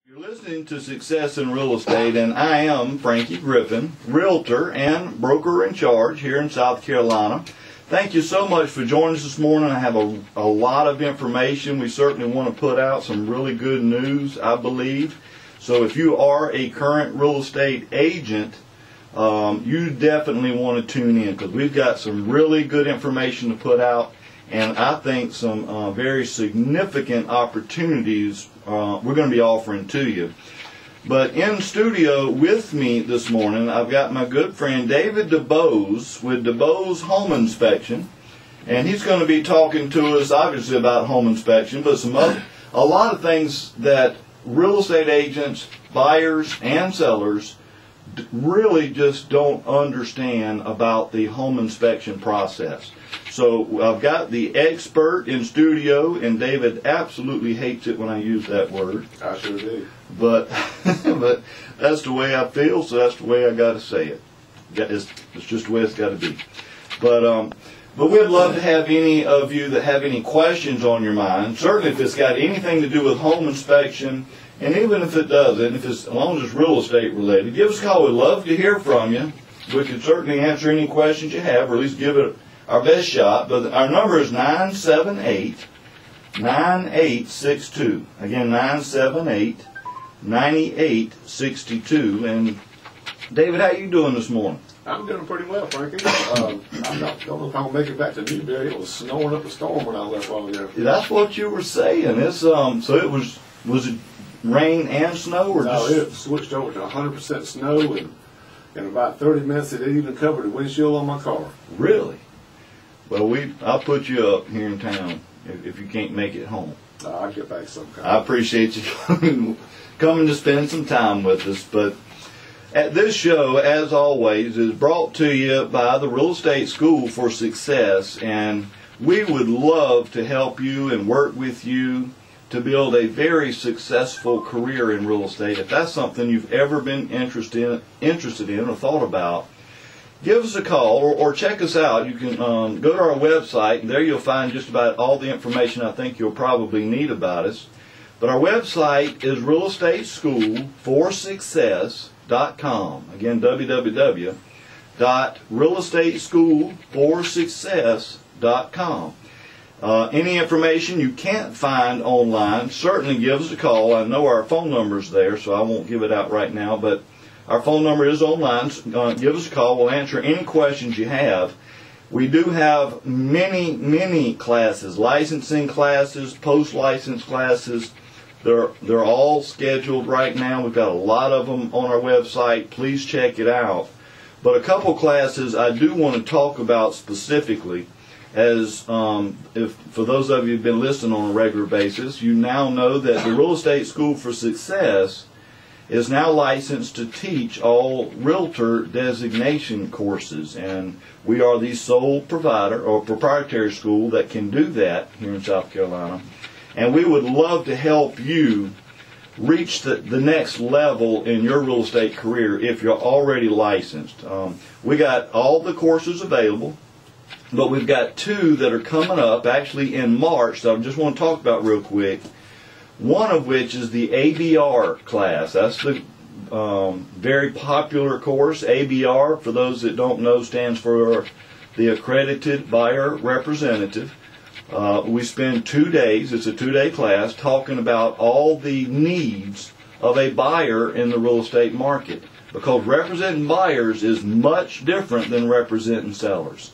You're listening to Success in Real Estate, and I am Frankie Griffin, Realtor and Broker in Charge here in South Carolina. Thank you so much for joining us this morning. I have a lot of information. We certainly want to put out some really good news, I believe. So if you are a current real estate agent, you definitely want to tune in because we've got some really good information to put out, and I think some very significant opportunities we're going to be offering to you. But in studio with me this morning, I've got my good friend David Dubose with Dubose Home Inspection, and he's going to be talking to us obviously about home inspection, but a lot of things that real estate agents, buyers, and sellers really just don't understand about the home inspection process. So I've got the expert in studio, and David absolutely hates it when I use that word. I sure do. But but that's the way I feel, so that's the way I got to say it. It's just the way it's got to be. But we'd love to have any of you that have any questions on your mind. Certainly if it's got anything to do with home inspection, and even if it doesn't, as long as it's real estate related, give us a call. We'd love to hear from you. We can certainly answer any questions you have, or at least give it our best shot. But our number is 978-9862. Again, 978-9862. And David, how you doing this morning? I'm doing pretty well, Frankie. I don't know if I'm going to make it back to Newberry. It was snowing up a storm when I left all ago. That's what you were saying. It's so it was it rain and snow? Or no, just... it switched over to 100% snow, and in about 30 minutes it even covered the windshield on my car. Really? Well, I'll put you up here in town if you can't make it home. I'll get back sometime. I appreciate you coming to spend some time with us. But this show, as always, is brought to you by the Real Estate School for Success, and we would love to help you and work with you to build a very successful career in real estate. If that's something you've ever been interested in or thought about, give us a call or check us out. You can go to our website, and there you'll find just about all the information I think you'll probably need about us. But our website is realestateschoolforsuccess.com. Again, www.realestateschoolforsuccess.com. Any information you can't find online, certainly give us a call. I know our phone number is there, so I won't give it out right now, but our phone number is online. Give us a call. We'll answer any questions you have. We do have many classes, licensing classes, post-license classes. They're all scheduled right now. We've got a lot of them on our website. Please check it out. But a couple classes I do want to talk about specifically, as if for those of you who've been listening on a regular basis, you now know that the Real Estate School for Success is now licensed to teach all realtor designation courses, and we are the sole provider or proprietary school that can do that here in South Carolina. And we would love to help you reach the next level in your real estate career if you're already licensed. We got all the courses available, but we've got two that are coming up actually in March that I just want to talk about real quick. One of which is the ABR class. That's the very popular course. ABR, for those that don't know, stands for the Accredited Buyer Representative. We spend 2 days, it's a 2-day class, talking about all the needs of a buyer in the real estate market. Because representing buyers is much different than representing sellers.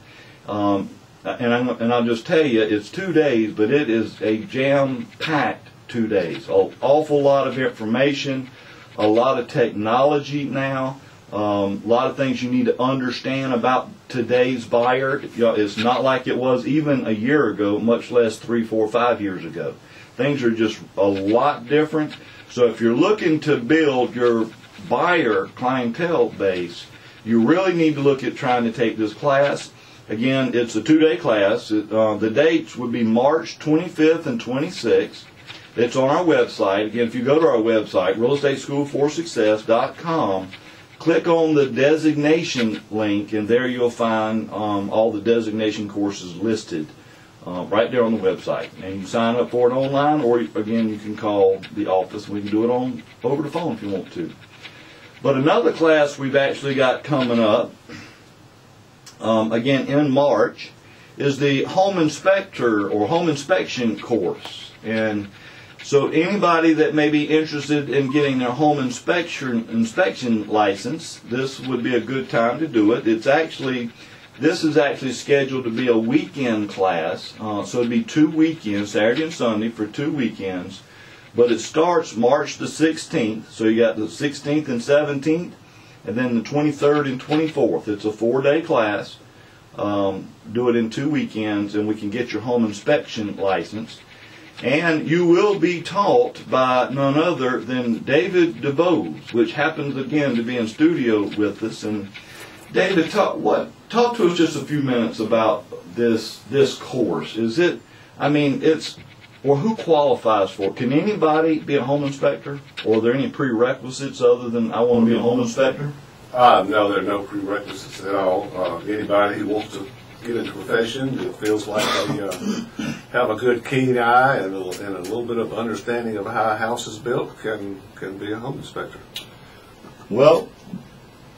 And I'll just tell you, it's 2 days, but it is a jam-packed 2 days. An awful lot of information, a lot of technology now, a lot of things you need to understand about today's buyer. It's not like it was even a year ago, much less 3, 4, 5 years ago. Things are just a lot different. So if you're looking to build your buyer clientele base, you really need to look at trying to take this class. Again, it's a 2-day class. The dates would be March 25th and 26th. It's on our website. Again, if you go to our website, realestateschoolforsuccess.com, click on the designation link, and there you'll find all the designation courses listed right there on the website. And you sign up for it online, or again, you can call the office and we can do it over the phone if you want to. But another class we've actually got coming up, again in March, is the home inspector or home inspection course. And so anybody that may be interested in getting their home inspection license, this would be a good time to do it. This is actually scheduled to be a weekend class, so it'd be 2 weekends, Saturday and Sunday for 2 weekends. But it starts March the 16th, so you got the 16th and 17th, and then the 23rd and 24th. It's a 4-day class. Do it in 2 weekends, and we can get your home inspection license. And you will be taught by none other than David Dubose, which happens again to be in studio with us. And David, talk to us just a few minutes about this course. Or who qualifies for it? Can anybody be a home inspector? Or are there any prerequisites other than I want to be a home inspector? No, there are no prerequisites at all. Anybody who wants to get into the profession that feels like they have a good keen eye and a little bit of understanding of how a house is built can be a home inspector. Well,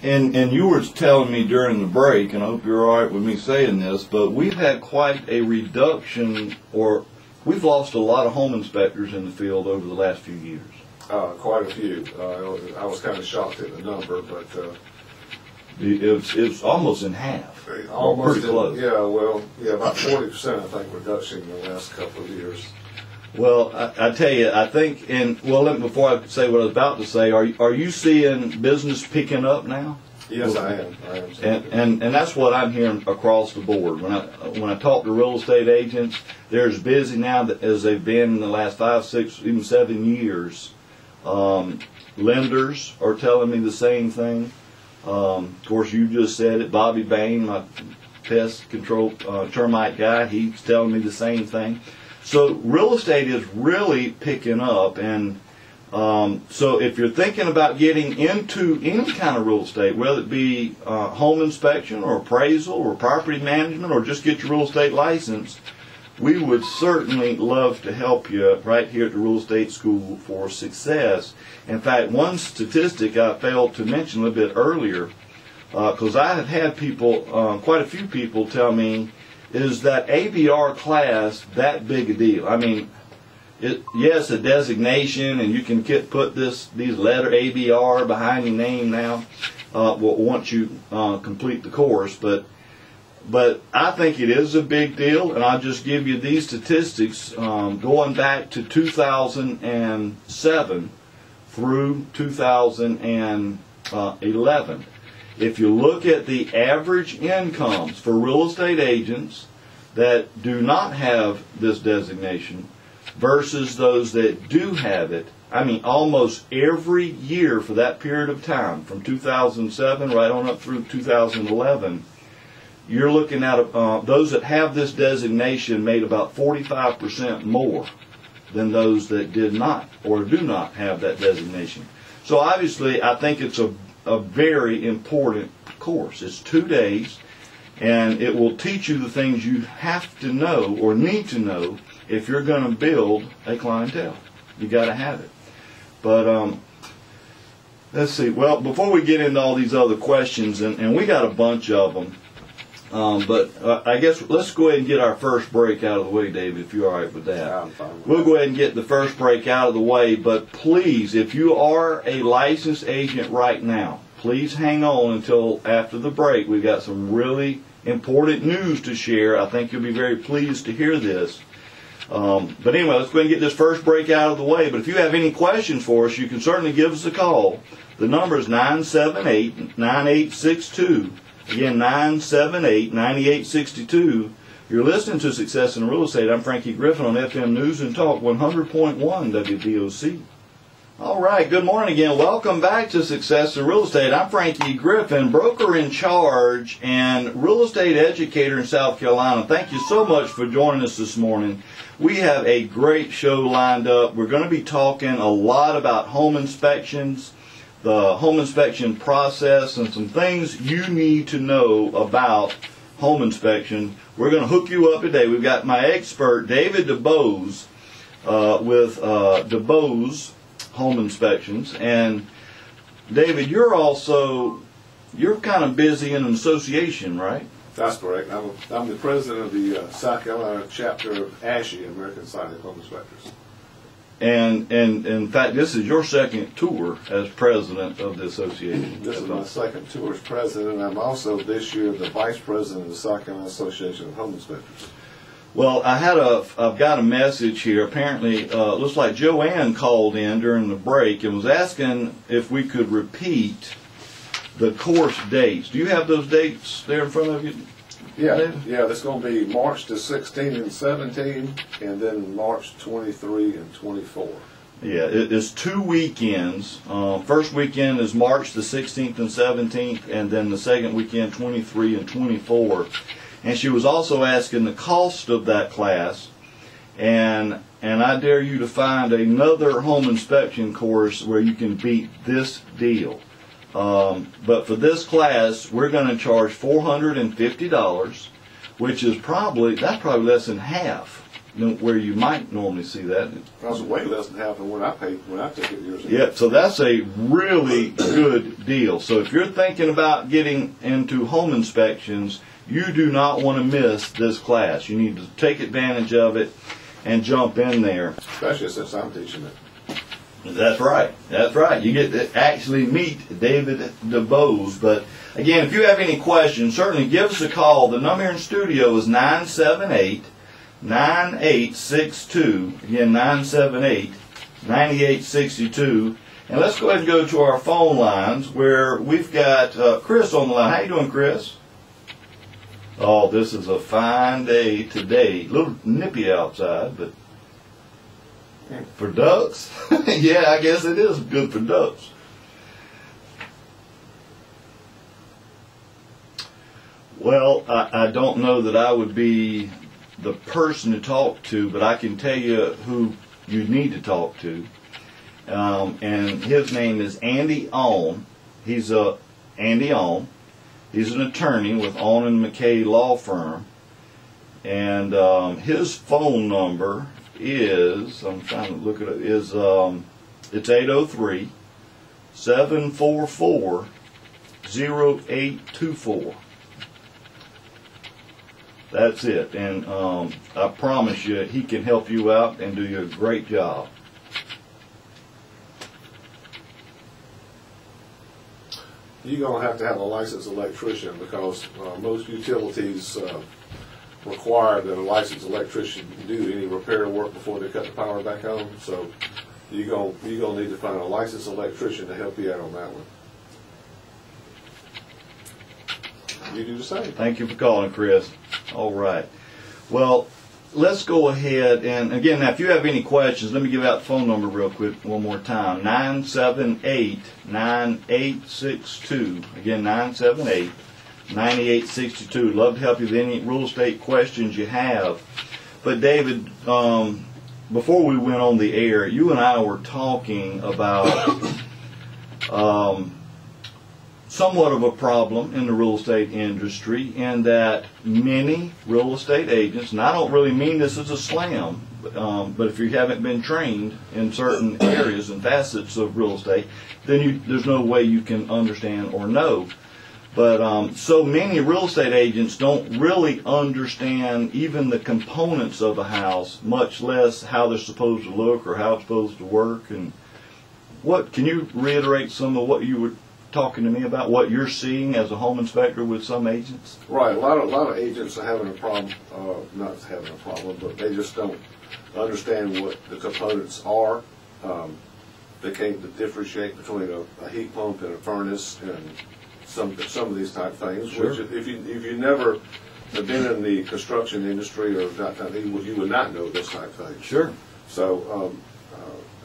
and you were telling me during the break, and I hope you're all right with me saying this, but we've had quite a reduction, or we've lost a lot of home inspectors in the field over the last few years. Quite a few. I was kind of shocked at the number, but it's almost in half. Almost pretty close. About 40% I think reduction in the last couple of years. Well, I tell you, I think, before I say what I was about to say, are you seeing business picking up now? Yes, I am. And that's what I'm hearing across the board. When I talk to real estate agents, they're as busy now as they've been in the last 5, 6, even 7 years. Lenders are telling me the same thing. Of course, you just said it. Bobby Bain, my pest control termite guy, he's telling me the same thing. So real estate is really picking up, and so if you're thinking about getting into any kind of real estate, whether it be home inspection or appraisal or property management or just get your real estate license, we would certainly love to help you right here at the Real Estate School for Success. In fact, one statistic I failed to mention a little bit earlier, because I have had people, quite a few people tell me, is that ABR class that big a deal? I mean, yes, a designation, and you can put these letter ABR behind your name now once you complete the course, but I think it is a big deal, and I'll just give you these statistics going back to 2007 through 2011. If you look at the average incomes for real estate agents that do not have this designation versus those that do have it, I mean almost every year for that period of time, from 2007 right on up through 2011, you're looking at those that have this designation made about 45% more than those that did not or do not have that designation. So obviously I think it's a very important course. It's 2 days, and it will teach you the things you have to know or need to know if you're going to build a clientele. You got to have it. But let's see. Well, before we get into all these other questions, and we got a bunch of them, but I guess let's go ahead and get our first break out of the way, David, if you're all right with that. Yeah, I'm fine with we'll go ahead and get the first break out of the way, but please, if you are a licensed agent right now, please hang on until after the break. We've got some really important news to share. I think you'll be very pleased to hear this. But anyway, let's go ahead and get this first break out of the way. But if you have any questions for us, you can certainly give us a call. The number is 978-9862. Again, 978-9862. You're listening to Success in Real Estate. I'm Frankie Griffin on FM News and Talk 100.1 WVOC. All right, good morning again. Welcome back to Success in Real Estate. I'm Frankie Griffin, broker in charge and real estate educator in South Carolina. Thank you so much for joining us this morning. We have a great show lined up. We're going to be talking a lot about home inspections, the home inspection process, and some things you need to know about home inspection, we're going to hook you up today. We've got my expert, David Dubose, with Dubose Home Inspections. And David, you're kind of busy in an association, right? That's correct. I'm the president of the South Carolina chapter of ASHI, American Society of Home Inspectors. And in fact, this is your second tour as president of the association. This is my second tour as president. I'm also this year the vice president of the South Carolina Association of Home Inspectors. Well, I've got a message here. Apparently, looks like Joanne called in during the break and was asking if we could repeat the course dates. Do you have those dates there in front of you? Yeah, that's going to be March the 16th and 17th, and then March 23 and 24. Yeah, it's 2 weekends. First weekend is March the 16th and 17th, and then the second weekend, 23 and 24. And she was also asking the cost of that class, and I dare you to find another home inspection course where you can beat this deal. But for this class, we're going to charge $450, which is probably less than half where you might normally see that. That's way less than half of when I took it years ago. Yeah, so that's a really good deal. So if you're thinking about getting into home inspections, you do not want to miss this class. You need to take advantage of it and jump in there. Especially since I'm teaching it. That's right. That's right. You get to actually meet David Dubose. But again, if you have any questions, certainly give us a call. The number here in studio is 978-9862. Again, 978-9862. And let's go ahead and go to our phone lines where we've got Chris on the line. How you doing, Chris? Oh, this is a fine day today. A little nippy outside, but for ducks? Yeah, I guess it is good for ducks. Well, I don't know that I would be the person to talk to, but I can tell you who you need to talk to. And his name is Andy Awn. He's Andy Awn. He's an attorney with Awn and McKay Law Firm. And his phone number is, I'm trying to look at it, is it's 803-744-0824. That's it. And I promise you, he can help you out and do you a great job. You're going to have a licensed electrician because most utilities require that a licensed electrician do any repair work before they cut the power back on. So you're going to need to find a licensed electrician to help you out on that one. You do the same. Thank you for calling, Chris. All right. Well, let's go ahead and, again, now if you have any questions, let me give out the phone number real quick one more time. 978-9862. Again, 978-9862. Love to help you with any real estate questions you have. But David, before we went on the air, you and I were talking about somewhat of a problem in the real estate industry, in that many real estate agents, and I don't really mean this as a slam, but if you haven't been trained in certain areas and facets of real estate, then there's no way you can understand or know. But so many real estate agents don't really understand even the components of a house, much less how they're supposed to look or how it's supposed to work. And what can you reiterate some of what you were talking to me about, what you're seeing as a home inspector with some agents? Right, a lot of agents are having a problem, not having a problem, but they just don't understand what the components are. They can't differentiate between a heat pump and a furnace and some of these type things. Sure. Which if you never have been in the construction industry or that kind of thing, you would not know this type of thing. Sure. So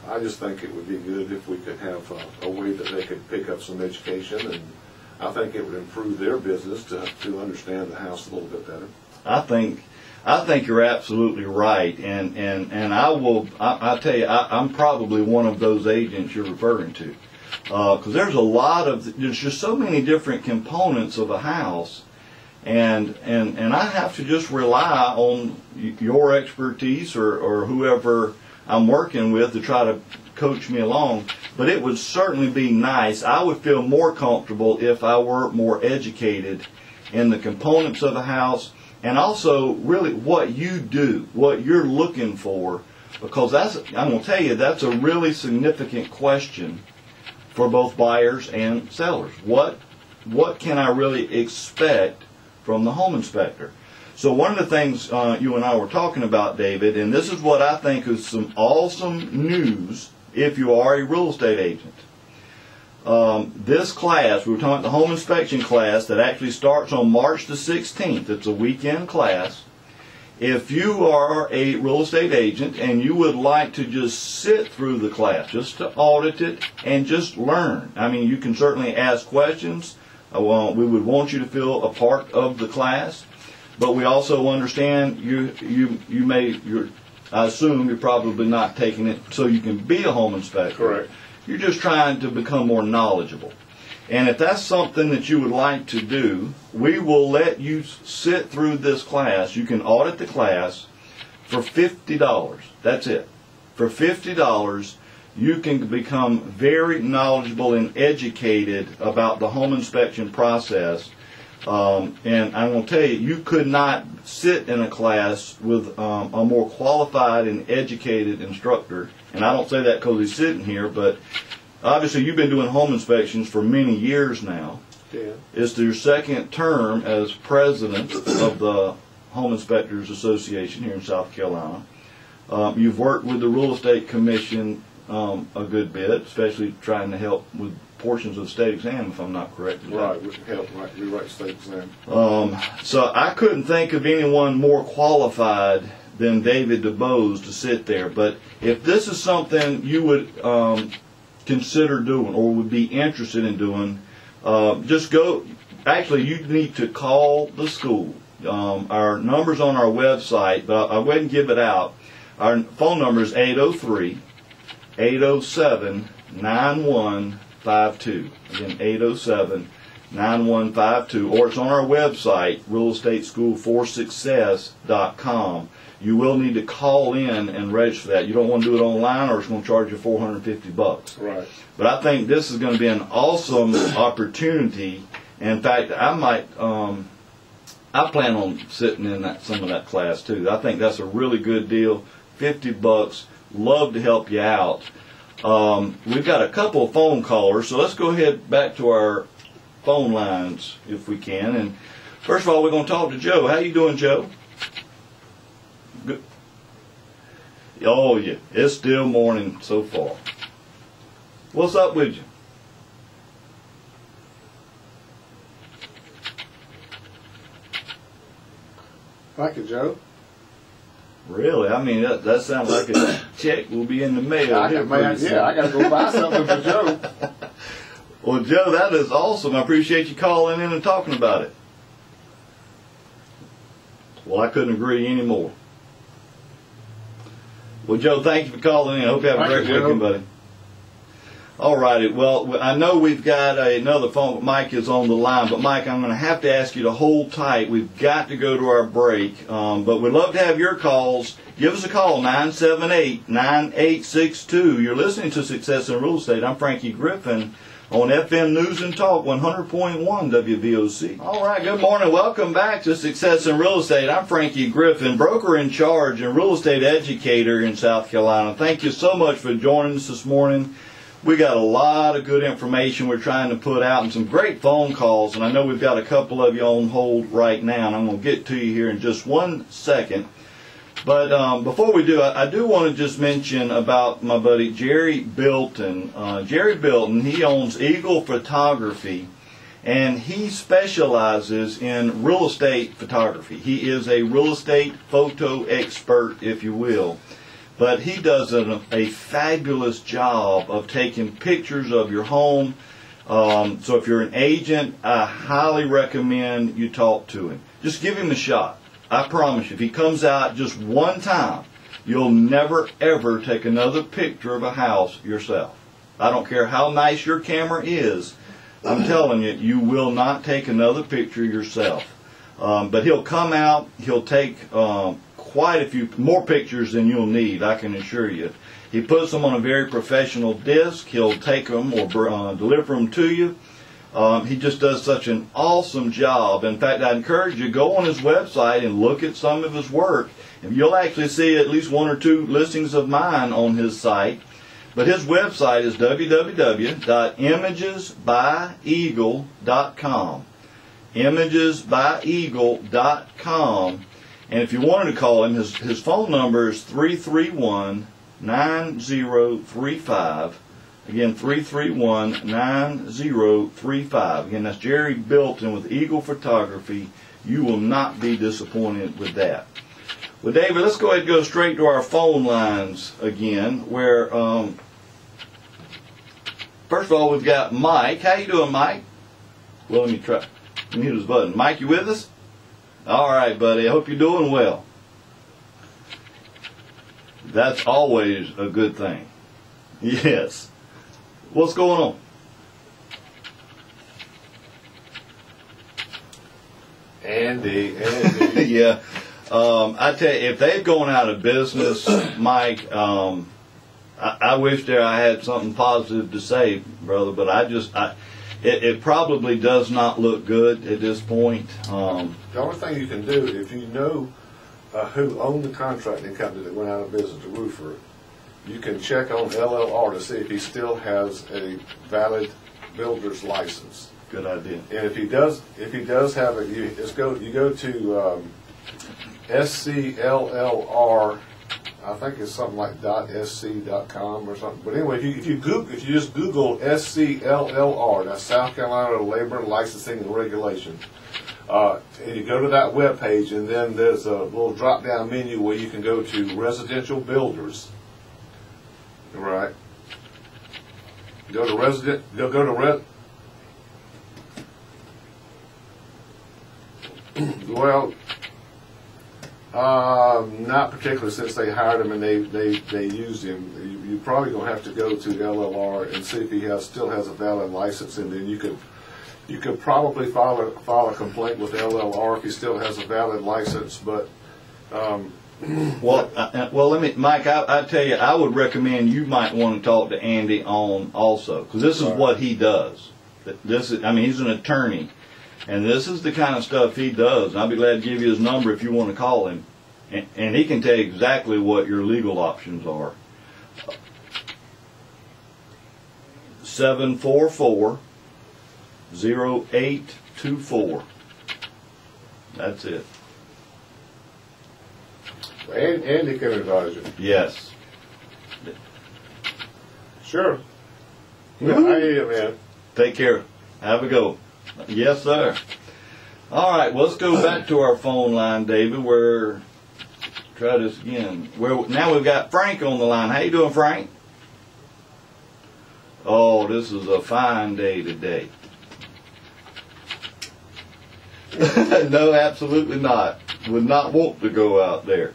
I just think it would be good if we could have a way that they could pick up some education, and I think it would improve their business to understand the house a little bit better. I think you're absolutely right, and I'll tell you, I'm probably one of those agents you're referring to, because there's just so many different components of a house, And I have to just rely on your expertise or whoever I'm working with to try to coach me along. But it would certainly be nice. I would feel more comfortable if I were more educated in the components of a house, and also really what you do, what you're looking for, because I'm going to tell you, that's a really significant question for both buyers and sellers. What can I really expect from the home inspector? So one of the things you and I were talking about, David, and this is what I think is some awesome news if you are a real estate agent. This class, we were talking about the home inspection class that actually starts on March the 16th. It's a weekend class. If you are a real estate agent and you would like to just sit through the class, just to audit it and just learn. I mean, you can certainly ask questions. We would want you to feel a part of the class, but we also understand I assume you're probably not taking it so you can be a home inspector. Correct. You're just trying to become more knowledgeable. And if that's something that you would like to do, we will let you sit through this class. You can audit the class for $50. That's it. For $50, you can become very knowledgeable and educated about the home inspection process. And I'm going to tell you, you could not sit in a class with a more qualified and educated instructor. And I don't say that because he's sitting here, but obviously you've been doing home inspections for many years now. Yeah. It's your second term as president of the Home Inspectors Association here in South Carolina. You've worked with the Real Estate Commission a good bit, especially trying to help with portions of the state exam, if I'm not correct. Right, we can help rewrite the state exam. So I couldn't think of anyone more qualified than David Dubose to sit there. But if this is something you would consider doing or would be interested in doing, just go. Actually, you need to call the school. Our number's on our website, but I'll go ahead and give it out. Our phone number is 803-807-9152. Again, 807-9152. Or it's on our website, realestateschool4success.com. You will need to call in and register that. You don't want to do it online or it's going to charge you $450. Right. But I think this is going to be an awesome opportunity. In fact, I plan on sitting in some of that class too. I think that's a really good deal. $50. Love to help you out. We've got a couple of phone callers, so let's go ahead back to our phone lines if we can. And first of all, we're going to talk to Joe. How you doing, Joe? Good. Oh yeah, it's still morning so far. What's up with you? Thank you, Joe. Really? I mean, that sounds like a check will be in the mail. I got to go buy something for Joe. Well, Joe, that is awesome. I appreciate you calling in and talking about it. Well, I couldn't agree any more. Well, Joe, thank you for calling in. I hope you have a great weekend, buddy. All righty. Well, I know we've got another phone. Mike is on the line, but Mike, I'm going to have to ask you to hold tight. We've got to go to our break, but we'd love to have your calls. Give us a call, 978-9862. You're listening to Success in Real Estate. I'm Frankie Griffin on FM News and Talk 100.1 WVOC. All right, good morning. Welcome back to Success in Real Estate. I'm Frankie Griffin, broker in charge and real estate educator in South Carolina. Thank you so much for joining us this morning. We got a lot of good information we're trying to put out and some great phone calls, and I know we've got a couple of you on hold right now, and I'm going to get to you here in just 1 second. But before we do, I do want to just mention about my buddy Jerry Bilton. Jerry Bilton, he owns Eagle Photography, and he specializes in real estate photography. He is a real estate photo expert, if you will. But he does a fabulous job of taking pictures of your home. So if you're an agent, I highly recommend you talk to him. Just give him a shot. I promise you, if he comes out just one time, you'll never, ever take another picture of a house yourself. I don't care how nice your camera is. I'm telling you, you will not take another picture yourself. But he'll come out, he'll take quite a few more pictures than you'll need, I can assure you. He puts them on a very professional disc. He'll take them or deliver them to you. He just does such an awesome job. In fact, I encourage you, go on his website and look at some of his work. And you'll actually see at least 1 or 2 listings of mine on his site. But his website is www.imagesbyeagle.com. imagesbyeagle.com. And if you wanted to call him, his phone number is 331-9035. Again, 331-9035. Again, that's Jerry Bilton with Eagle Photography. You will not be disappointed with that. Well, David, let's go ahead and go straight to our phone lines again, where, first of all, we've got Mike. How you doing, Mike? Well, let me try. Let me hit his button. Mike, you with us? All right, buddy. I hope you're doing well. That's always a good thing. Yes. What's going on? Andy. Yeah. I tell you, if they've gone out of business, Mike, I wish I had something positive to say, brother, but it probably does not look good at this point. The only thing you can do, if you know who owned the contracting company that went out of business, the roofer, you can check on LLR to see if he still has a valid builder's license. Good idea. And if he does have it, you go to SCLLR. I think it's something like .sc.com or something. But anyway, if you just Google SCLLR, that's South Carolina Labor Licensing and Regulation, and you go to that web page, and then there's a little drop-down menu where you can go to residential builders. Right. Go to resident. Go to res. Well. Not particularly, since they hired him and they used him. You're probably gonna have to go to LLR and see if he still has a valid license, and then you could probably file a complaint with LLR if he still has a valid license. But well, let me, Mike. I tell you, I would recommend you might want to talk to Andy on also, because this is what he does. This is, I mean, he's an attorney. And this is the kind of stuff he does. And I'll be glad to give you his number if you want to call him. And he can tell you exactly what your legal options are. 744-0824. That's it. And Andy can advise you. Yes. Sure. Yeah, I hear you, man. Take care. Have a go. Yes, sir. All right, well, let's go back to our phone line, David. Try this again. Now we've got Frank on the line. How you doing, Frank? Oh, this is a fine day today. No, absolutely not. Would not want to go out there.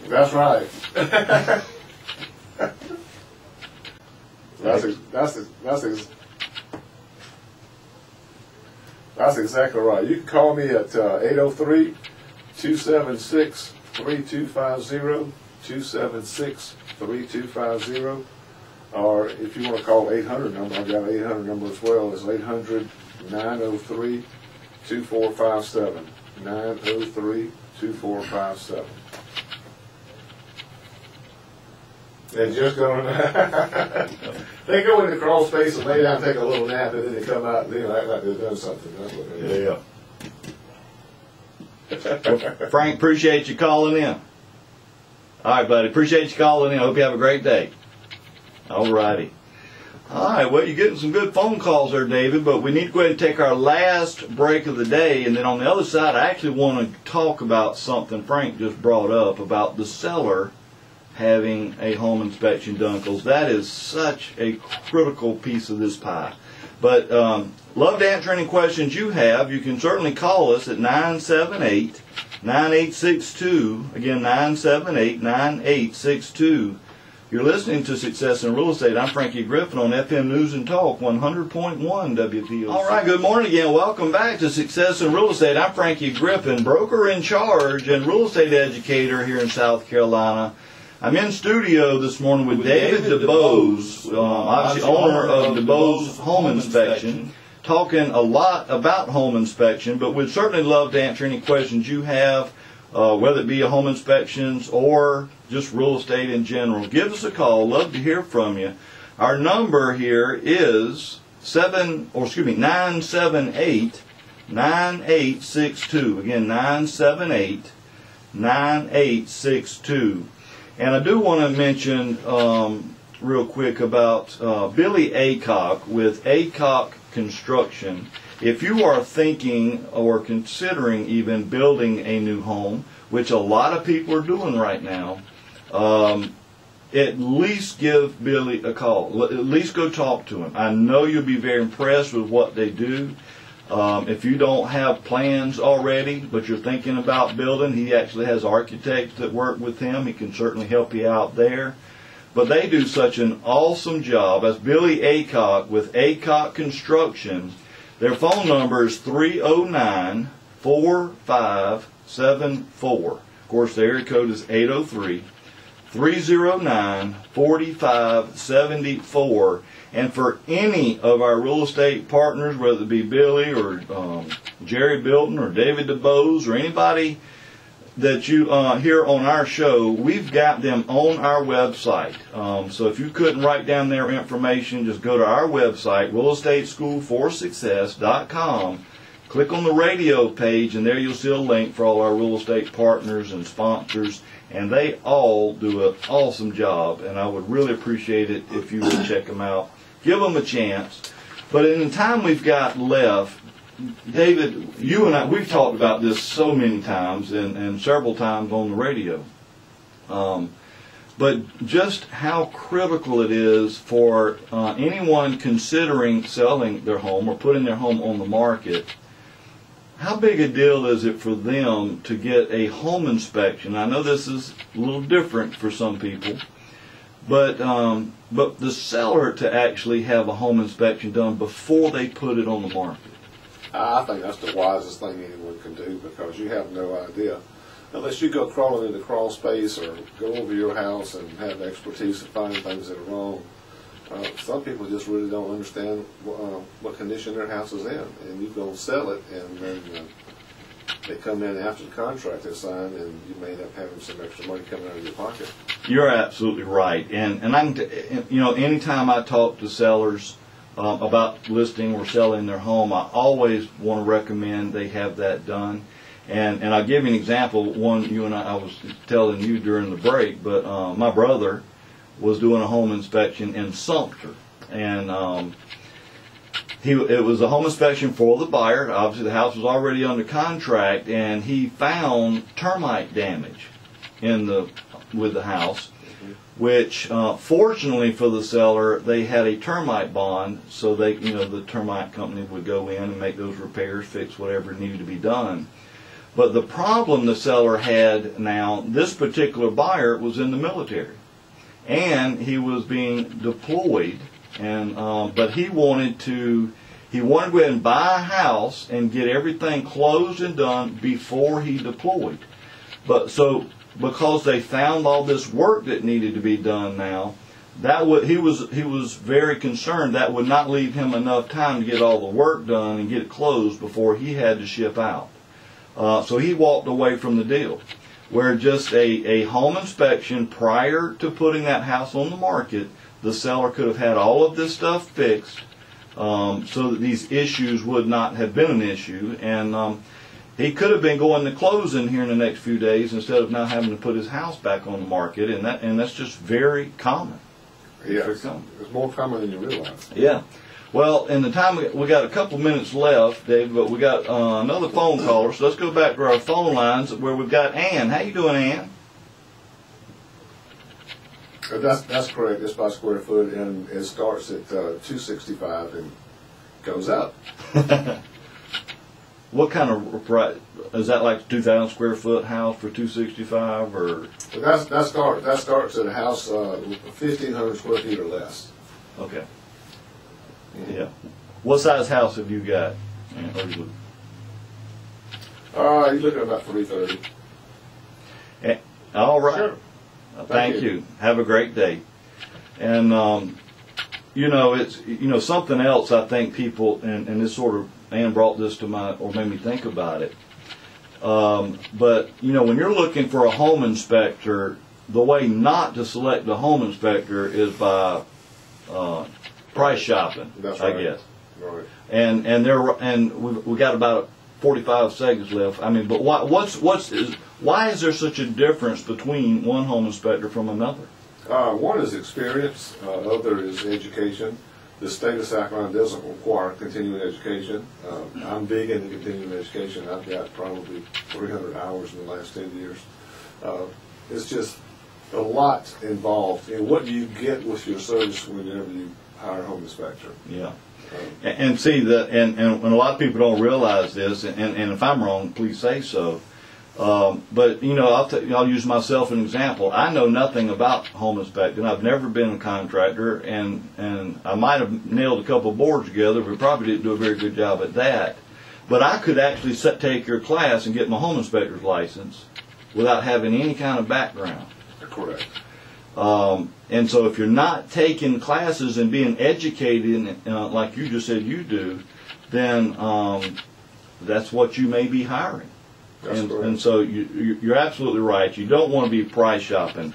That's right. That's exactly right. You can call me at 803-276-3250, 276-3250, or if you want to call 800 number, I've got an 800 number as well. It's 800-903-2457, 903-2457. They're just going to, they go in the crawl space and lay down, take a little nap, and then they come out and they act like they've done something. That's what they do. Yeah. Frank, appreciate you calling in. All right, buddy. Appreciate you calling in. I hope you have a great day. All righty. All right, well, you're getting some good phone calls there, David, but we need to go ahead and take our last break of the day, and then on the other side, I actually want to talk about something Frank just brought up about the seller having a home inspection done, because that is such a critical piece of this pie. But love to answer any questions you have. You can certainly call us at 978-9862. Again, 978-9862. You're listening to Success in Real Estate. I'm Frankie Griffin on FM News and Talk 100.1 WVOC. All right, good morning again. Welcome back to Success in Real Estate. I'm Frankie Griffin, broker in charge and real estate educator here in South Carolina. I'm in studio this morning with David Dubose, obviously owner of Dubose Home Inspection, talking a lot about home inspection, but we'd certainly love to answer any questions you have, whether it be home inspections or just real estate in general. Give us a call. Love to hear from you. Our number here is 978-9862. Again, 978-9862. And I do want to mention real quick about Billy Aycock with Aycock Construction. If you are thinking or considering even building a new home, which a lot of people are doing right now, at least give Billy a call. At least go talk to him. I know you'll be very impressed with what they do. If you don't have plans already, but you're thinking about building, he actually has architects that work with him. He can certainly help you out there. But they do such an awesome job. That's Billy Aycock with Aycock Construction. Their phone number is 309-4574. Of course, the area code is 803-309-4574. And for any of our real estate partners, whether it be Billy or Jerry Bilton or David Dubose or anybody that you hear on our show, we've got them on our website. So if you couldn't write down their information, just go to our website, realestateschoolforsuccess.com. Click on the radio page, and there you'll see a link for all our real estate partners and sponsors, and they all do an awesome job, and I would really appreciate it if you would check them out. Give them a chance. But in the time we've got left, David, you and I, we've talked about this so many times and several times on the radio. But just how critical it is for anyone considering selling their home or putting their home on the market. How big a deal is it for them to get a home inspection? I know this is a little different for some people, but the seller to actually have a home inspection done before they put it on the market. I think that's the wisest thing anyone can do, because you have no idea. Unless you go crawling into crawl space or go over your house and have expertise to find things that are wrong, some people just really don't understand what condition their house is in. And you go sell it, and then they come in after the contract is signed, and you may end up having some extra money coming out of your pocket. You're absolutely right. And anytime I talk to sellers about listing or selling their home, I always want to recommend they have that done. And I'll give you an example. One, I was telling you during the break, but my brother was doing a home inspection in Sumter, and it was a home inspection for the buyer. Obviously, the house was already under contract, and he found termite damage with the house, which fortunately for the seller, they had a termite bond, so the termite company would go in and make those repairs, fix whatever needed to be done. But the problem the seller had now, this particular buyer was in the military, and he was being deployed, and but he wanted to go ahead and buy a house and get everything closed and done before he deployed. But so because they found all this work that needed to be done now, he was very concerned that would not leave him enough time to get all the work done and get it closed before he had to ship out. So he walked away from the deal, where just a home inspection prior to putting that house on the market, the seller could have had all of this stuff fixed, so that these issues would not have been an issue, and he could have been going to closing here in the next few days instead of now having to put his house back on the market, and that's just very common. Yes, it's more common than you realize. Yeah. Well, in the time we got a couple minutes left, Dave, but we got another phone caller, so let's go back to our phone lines where we've got Ann. How you doing, Ann? That's correct. It's by square foot, and it starts at $265 and goes up. What kind of price? Is that like 2,000 square foot house for 265 or? That starts at a house 1,500 square feet or less. Okay. Yeah. What size house have you got? You look at about 330. All right. Sure. Thank you. Have a great day. And it's something else. I think people and this sort of Ann brought this to or made me think about it. But when you're looking for a home inspector, the way not to select a home inspector is by price shopping. That's right. I guess. Right. And we got about 45 seconds left. I mean, but why is there such a difference between one home inspector from another? One is experience. Other is education. The state of South Carolina doesn't require continuing education. I'm big into continuing education. I've got probably 300 hours in the last 10 years. It's just a lot involved in what you get with your service whenever you hire a home inspector. Yeah. And see and a lot of people don't realize this, and if I'm wrong, please say so. But I'll use myself as an example. I know nothing about home inspecting. I've never been a contractor, and I might have nailed a couple of boards together, but probably didn't do a very good job at that. But I could actually take your class and get my home inspector's license without having any kind of background. Correct. And so if you're not taking classes and being educated, like you just said you do, then that's what you may be hiring. And so you're absolutely right. You don't want to be price shopping.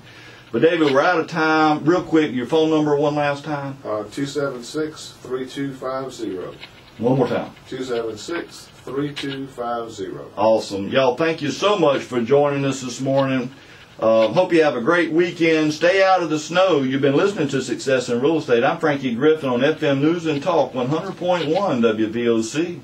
But David, we're out of time. Real quick, your phone number one last time? 276-3250. One more time. 276-3250. Awesome. Y'all, thank you so much for joining us this morning. Hope you have a great weekend. Stay out of the snow. You've been listening to Success in Real Estate. I'm Frankie Griffin on FM News and Talk 100.1 WVOC.